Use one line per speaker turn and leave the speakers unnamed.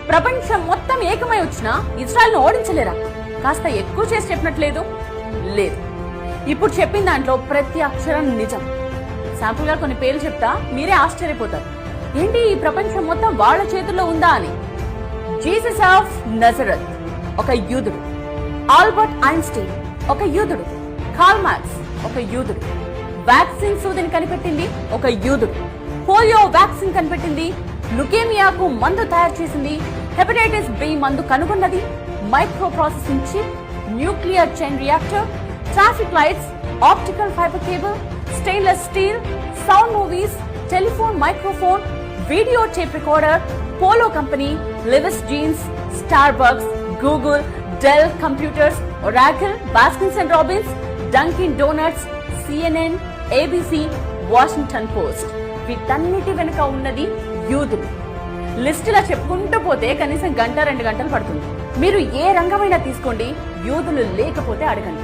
ప్రపంచం మొత్తం ఏకమై వచ్చినా ఇజ్రాయెల్ ను ఓడించలేరా? కాస్త ఎక్కువ చేసి చెప్పినట్లేదు లేదు. ఇప్పుడు చెప్పిన దాంట్లో ప్రతి అక్షరం నిజం. శాంపుల్ గా కొన్ని పేర్లు చెప్తా, మీరే ఆశ్చర్యపోతారు. ఏంటి ఈ ప్రపంచం మొత్తం వాళ్ళ చేతుల్లో ఉందా అని. జీసస్ ఆఫ్ నజరత్ ఒక యూదుడు, ఆల్బర్ట్ ఐన్స్టీన్ ఒక యూదుడు, కార్ల్ మార్క్స్ ఒక యూదుడు, వ్యాక్సిన్ సూదిని కనిపెట్టింది ఒక యూదుడు, పోలియో వ్యాక్సిన్ కనిపెట్టింది, లుకేమియాకు మందు తయారు చేసింది, హెపటైటిస్ బి మందు కనుగొన్నది, micro processing chip, nuclear chain reactor, traffic lights, optical fibre cable, stainless steel, sound movies, telephone microphone, video tape recorder, Polo company, Levi's jeans, Starbucks, Google, Dell computers, Oracle, Baskins and Robbins, Dunkin Donuts, CNN, ABC, Washington Post. వీటన్నిటి వెనుక ఉన్నది యూదులు. లిస్టులా చెప్పుకుంటూ పోతే కనీసం 1-2 గంటలు పడుతుంది. మీరు ఏ రంగమైనా తీసుకోండి, యూదులు లేకపోతే అడగండి.